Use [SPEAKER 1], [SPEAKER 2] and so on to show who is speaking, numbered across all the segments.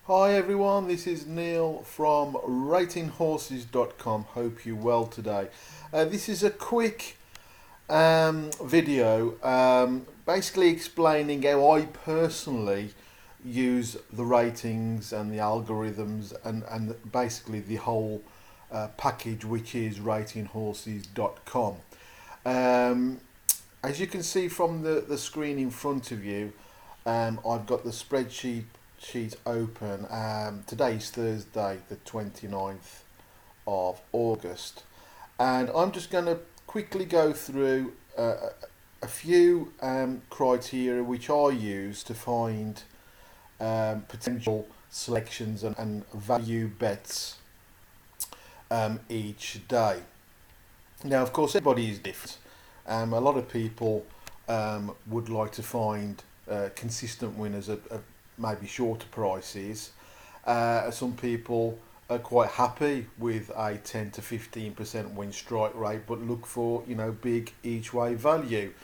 [SPEAKER 1] Hi everyone, this is Neil from ratinghorses.com. Hope you're well today. This is a quick video basically explaining how I personally use the ratings and the algorithms and basically the whole package, which is ratinghorses.com. As you can see from the screen in front of you, I've got the spreadsheet open. Today is Thursday the 29th of August, and I'm just going to quickly go through a few criteria which I use to find potential selections and value bets each day. Now, of course, everybody is different. A lot of people would like to find consistent winners at maybe shorter prices. Some people are quite happy with a 10 to 15% win strike rate, but look for big each way value.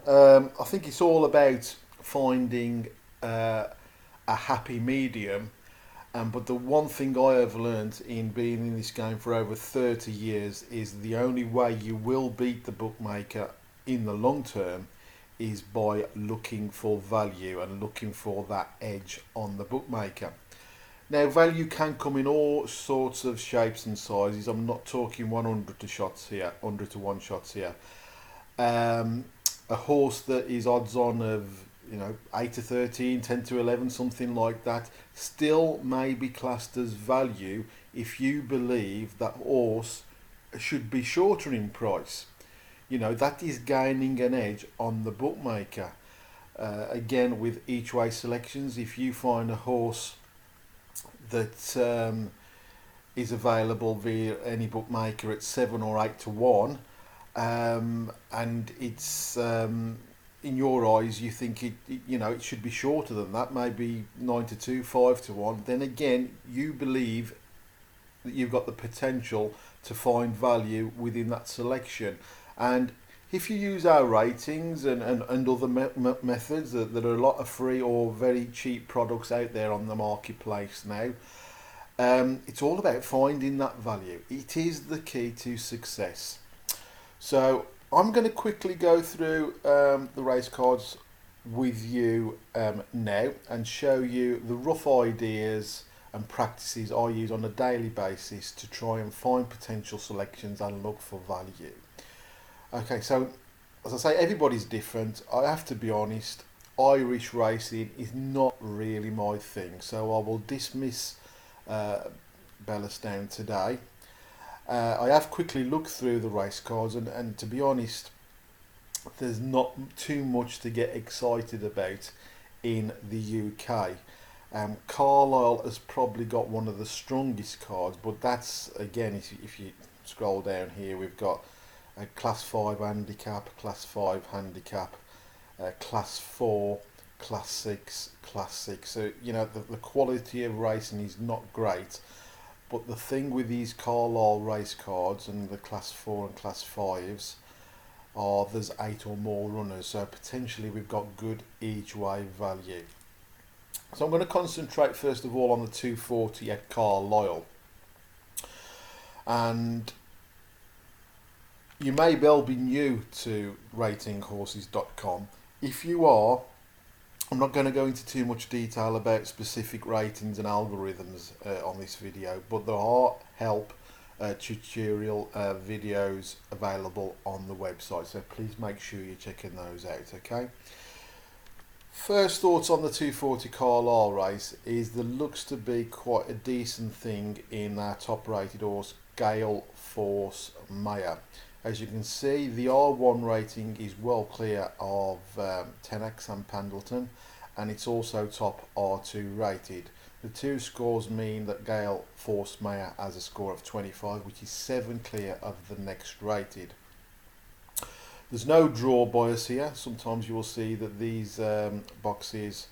[SPEAKER 1] I think it's all about finding a happy medium. But the one thing I have learned in being in this game for over 30 years is the only way you will beat the bookmaker in the long term is by looking for value and looking for that edge on the bookmaker. Now, value can come in all sorts of shapes and sizes. I'm not talking 100 to shots here, 100 to 1 shots here. A horse that is odds on of 8 to 13, 10 to 11, something like that, still may be classed as value if you believe that horse should be shorter in price. That is gaining an edge on the bookmaker. Again, with each way selections, if you find a horse that is available via any bookmaker at 7 or 8 to 1, and it's in your eyes you think it should be shorter than that, maybe 9 to 2, 5 to 1, then again you believe that you've got the potential to find value within that selection. And if you use our ratings and other methods, that are a lot of free or very cheap products out there on the marketplace now, it's all about finding that value. It is the key to success. So I'm going to quickly go through the race cards with you now and show you the rough ideas and practices I use on a daily basis to try and find potential selections and look for value. Okay, so as I say, everybody's different. I have to be honest, Irish racing is not really my thing, so I will dismiss Bellastown today. I have quickly looked through the race cards, and to be honest, there's not too much to get excited about in the UK. Carlisle has probably got one of the strongest cards, but that's, again, if you scroll down here, we've got a Class 5 handicap, Class 5 handicap, Class 4, Class 6, Class 6. So, the quality of racing is not great. But the thing with these Carlisle race cards and the Class 4 and Class 5s are there's 8 or more runners, so potentially we've got good each way value. So I'm going to concentrate first of all on the 240 at Carlisle. And you may well be new to ratinghorses.com. If you are, I'm not going to go into too much detail about specific ratings and algorithms on this video, but there are help tutorial videos available on the website, so please make sure you're checking those out, okay? First thoughts on the 240 Carlisle race is there looks to be quite a decent thing in our top rated horse, Gale Force Maya. As you can see, the R1 rating is well clear of Tenax and Pendleton, and it's also top R2 rated. The two scores mean that Gale Force Maya has a score of 25, which is 7 clear of the next rated. There's no draw bias here. Sometimes you will see that these boxes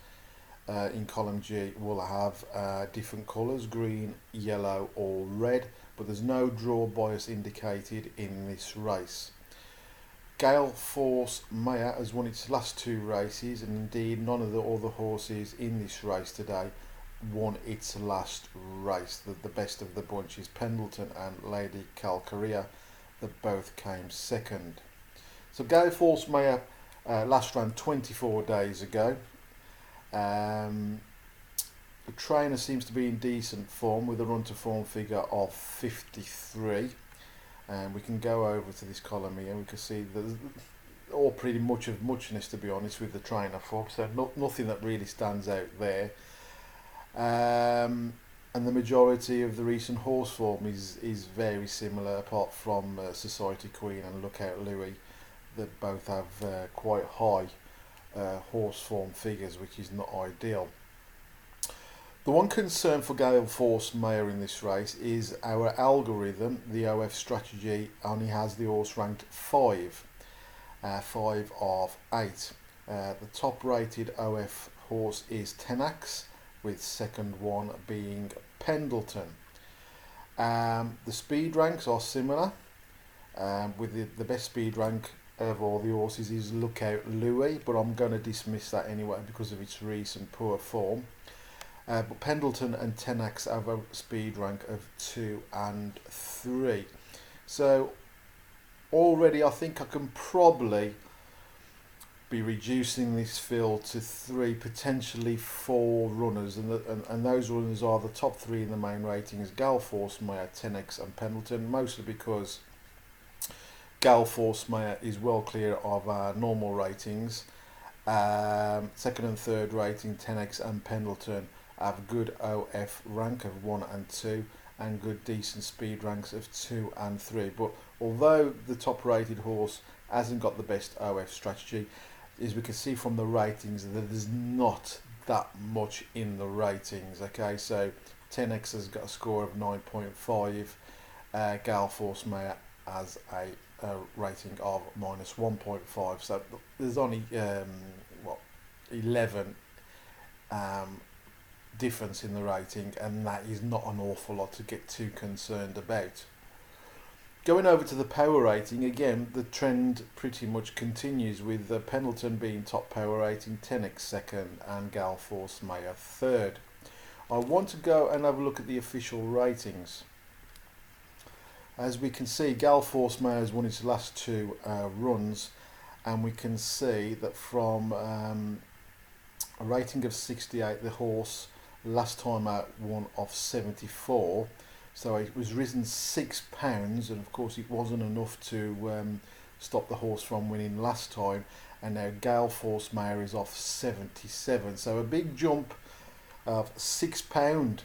[SPEAKER 1] in column G will have different colours, green, yellow or red, but there's no draw bias indicated in this race. Gale Force Maya has won its last 2 races, and indeed none of the other horses in this race today won its last race. The best of the bunch is Pendleton and Lady Calcaria, that both came second. So Gale Force Mayor last ran 24 days ago. The trainer seems to be in decent form with a run to form figure of 53. And we can go over to this column here and we can see there's all pretty much of muchness, to be honest, with the trainer form. So nothing that really stands out there. And the majority of the recent horse form is very similar, apart from Society Queen and Lookout Louis, that both have quite high horse form figures, which is not ideal. The one concern for Gale Force Mayor in this race is our algorithm. The OF strategy only has the horse ranked 5 of 8. The top rated OF horse is Tenax, with second one being Pendleton. The speed ranks are similar, with the best speed rank of all the horses is Lookout Louis, but I'm going to dismiss that anyway because of its recent poor form. But Pendleton and Tenax have a speed rank of 2 and 3. So already I think I can probably be reducing this field to 3, potentially 4 runners, and those runners are the top 3 in the main ratings: Gale Force Mayor, Tenax and Pendleton, mostly because Gale Force Mayor is well clear of our normal ratings. Second and third rating Tenax and Pendleton have good OF rank of 1 and 2 and good decent speed ranks of 2 and 3. But although the top rated horse hasn't got the best OF strategy, as we can see from the ratings, that there's not that much in the ratings. Okay, so Tenax has got a score of 9.5, Gale Force Mayor has a rating of -1.5, so there's only 11 difference in the rating, and that is not an awful lot to get too concerned about. Going over to the power rating, again the trend pretty much continues, with Pendleton being top power rating, Tenax second and Gale Force Mayor third. I want to go and have a look at the official ratings. As we can see, Gale Force Mayor has won its last 2 runs, and we can see that from a rating of 68, the horse last time out won of 74, so it was risen £6, and of course it wasn't enough to stop the horse from winning last time, and now Gale Force Mayor is off 77, so a big jump of £6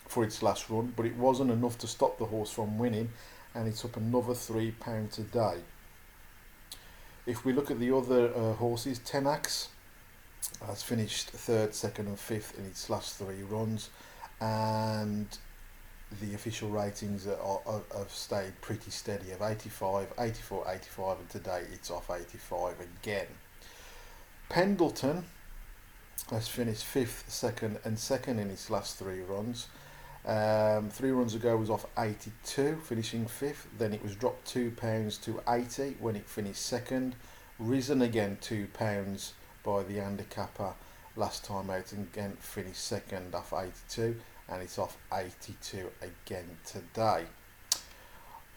[SPEAKER 1] for its last run, but it wasn't enough to stop the horse from winning, and it's up another £3 today. If we look at the other horses, Tenax has finished 3rd, 2nd and 5th in its last 3 runs, and the official ratings have stayed pretty steady of 85, 84, 85, and today it's off 85 again. Pendleton has finished 5th, 2nd and 2nd in its last 3 runs. 3 runs ago was off 82, finishing 5th. Then it was dropped £2 to 80 when it finished 2nd. Risen again £2 by the handicapper last time out, and again finished 2nd off 82, and it's off 82 again today.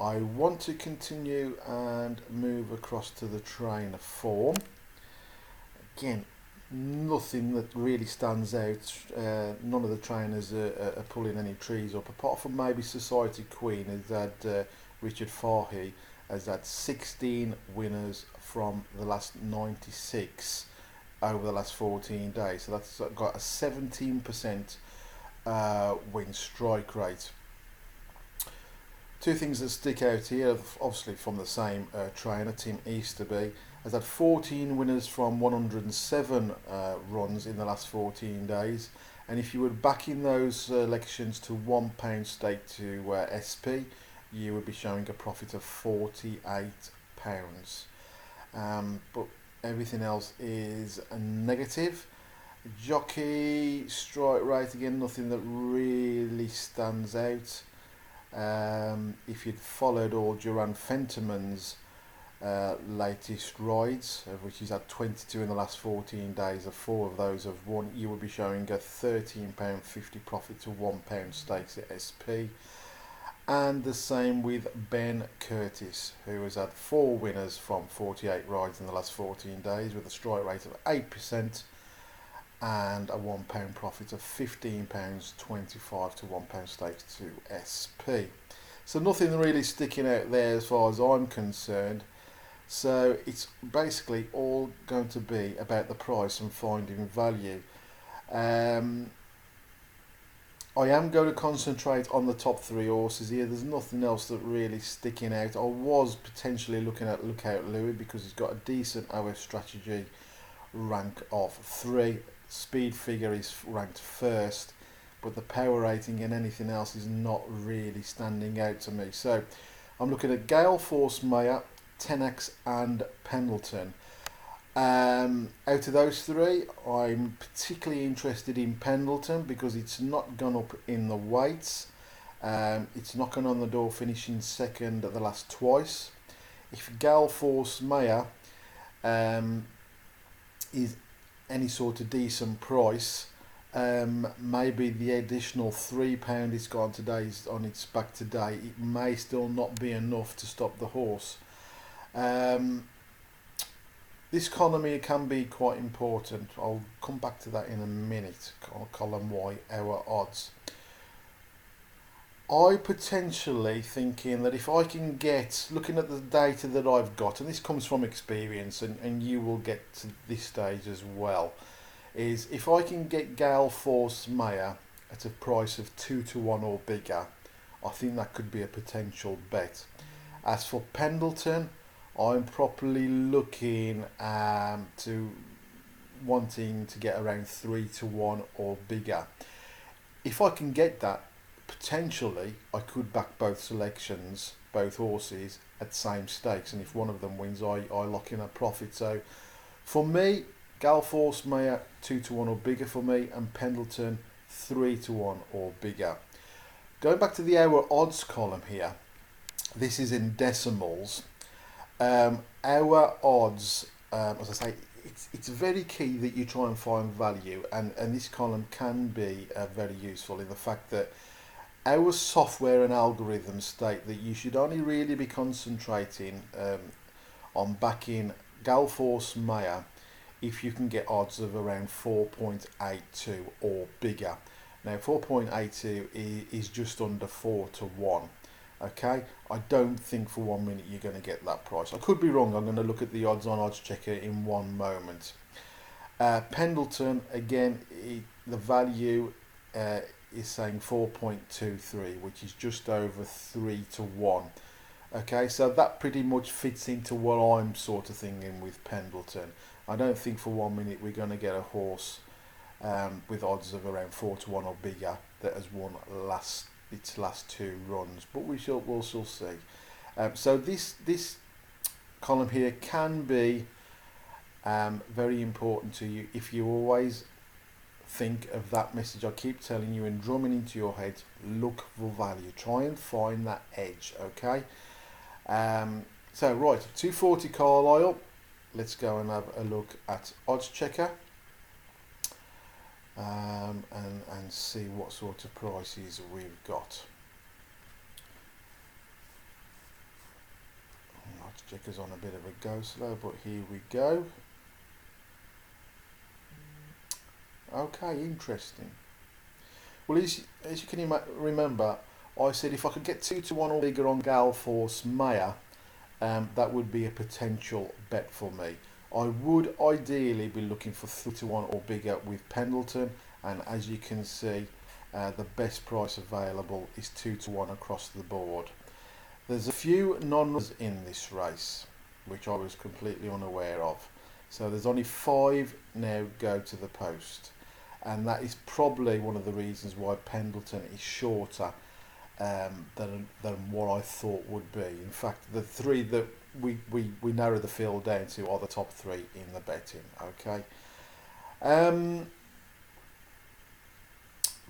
[SPEAKER 1] I want to continue and move across to the trainer form. Again, nothing that really stands out. None of the trainers are pulling any trees up, apart from maybe Society Queen, has had Richard Fahey has had 16 winners from the last 96 over the last 14 days, so that's got a 17% win strike rate. 2 things that stick out here, obviously from the same trainer, Tim Easterby, has had 14 winners from 107 runs in the last 14 days, and if you were backing those selections to £1 stake to SP, you would be showing a profit of £48. But everything else is a negative. Jockey strike rate, again nothing that really stands out. If you'd followed all Duran Fentiman's latest rides, which he's had 22 in the last 14 days. Of 4 of those have won. You will be showing a £13.50 profit to £1 stakes at SP. And the same with Ben Curtis, who has had 4 winners from 48 rides in the last 14 days with a strike rate of 8% and a £1 profit of £15.25 to £1 stakes to SP. So nothing really sticking out there as far as I'm concerned. So it's basically all going to be about the price and finding value. I am going to concentrate on the top 3 horses here. There's nothing else that really sticking out. I was potentially looking at Lookout Louis because he's got a decent OS strategy rank of 3. Speed figure is ranked first, but the power rating and anything else is not really standing out to me. So I'm looking at Gale Force Mayor, Tenax and Pendleton. Out of those 3, I'm particularly interested in Pendleton because it's not gone up in the weights. It's knocking on the door, finishing second at the last twice. If Gale Force Mayor is any sort of decent price, maybe the additional £3 it's got today on its back today, it may still not be enough to stop the horse. This column here can be quite important. I'll come back to that in a minute. Column Y, our odds. I potentially thinking that if I can get, looking at the data that I've got, and this comes from experience, and you will get to this stage as well, is if I can get Gale Force Mayor at a price of 2 to 1 or bigger, I think that could be a potential bet. As for Pendleton, I'm probably looking to wanting to get around 3 to 1 or bigger. If I can get that, potentially I could back both selections, both horses at same stakes, and if one of them wins, I lock in a profit. So for me, Gale Force Mayor 2 to 1 or bigger for me, and Pendleton 3 to 1 or bigger. Going back to the hour odds column here, this is in decimals. Our odds, as I say, it's very key that you try and find value, and this column can be very useful in the fact that our software and algorithms state that you should only really be concentrating on backing Gale Force Mayor if you can get odds of around 4.82 or bigger. Now 4.82 is just under 4 to 1. Okay, I don't think for 1 minute you're going to get that price. I could be wrong. I'm going to look at the odds on odds checker in one moment. Pendleton, again, the value is saying 4.23, which is just over 3 to 1. Okay, so that pretty much fits into what I'm sort of thinking with Pendleton. I don't think for 1 minute we're going to get a horse with odds of around 4 to 1 or bigger that has won its last 2 runs, but we'll still see. So this column here can be very important to you if you always think of that message I keep telling you and drumming into your head. Look for value, try and find that edge. Okay, so right, 240 Carlisle, let's go and have a look at odds checker and see what sort of prices we've got. Odds checker's on a bit of a go slow, but here we go. Okay, interesting. Well, as you can remember, I said if I could get 2 to 1 or bigger on Gale Force Mayor, that would be a potential bet for me. I would ideally be looking for 3 to 1 or bigger with Pendleton, and as you can see, the best price available is 2 to 1 across the board. There's a few non-runners in this race, which I was completely unaware of. So there's only 5 now go to the post, and that is probably one of the reasons why Pendleton is shorter than what I thought would be. In fact, the 3 that we narrow the field down to are the top 3 in the betting. Okay,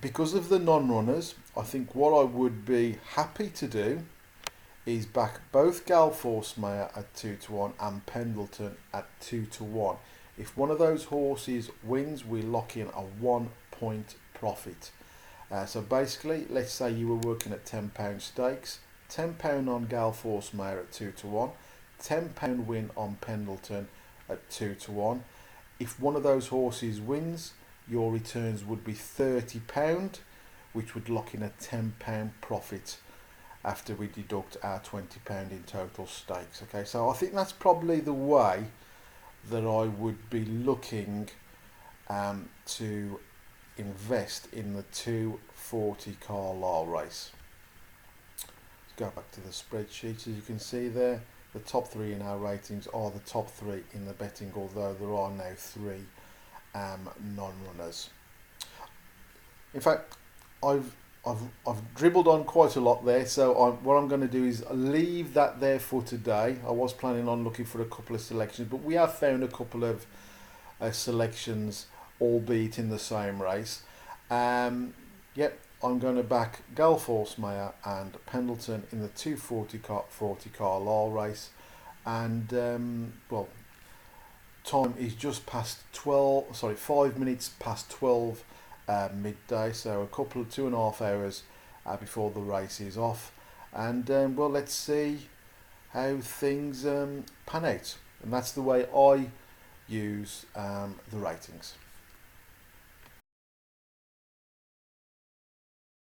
[SPEAKER 1] because of the non-runners, I think what I would be happy to do is back both Galforce at 2-1 and Pendleton at 2-1. If one of those horses wins, we lock in a 1 point profit. So basically, let's say you were working at £10 stakes, £10 on Galforce Mare at 2-1, £10 win on Pendleton at 2-1. If one of those horses wins, your returns would be £30, which would lock in a £10 profit after we deduct our £20 in total stakes. Okay, so I think that's probably the way that I would be looking to invest in the 240 Carlisle race. Let's go back to the spreadsheet. As you can see there, the top three in our ratings are the top three in the betting, although there are now three non-runners. In fact, I've dribbled on quite a lot there, so what I'm going to do is leave that there for today. I was planning on looking for a couple of selections, but we have found a couple of selections, albeit in the same race. Yep, I'm going to back Galforce Mare and Pendleton in the 240 Carlisle race, and well, time is just past 5 minutes past 12 midday, so a couple of 2.5 hours before the race is off, and well, let's see how things pan out, and that's the way I use the ratings.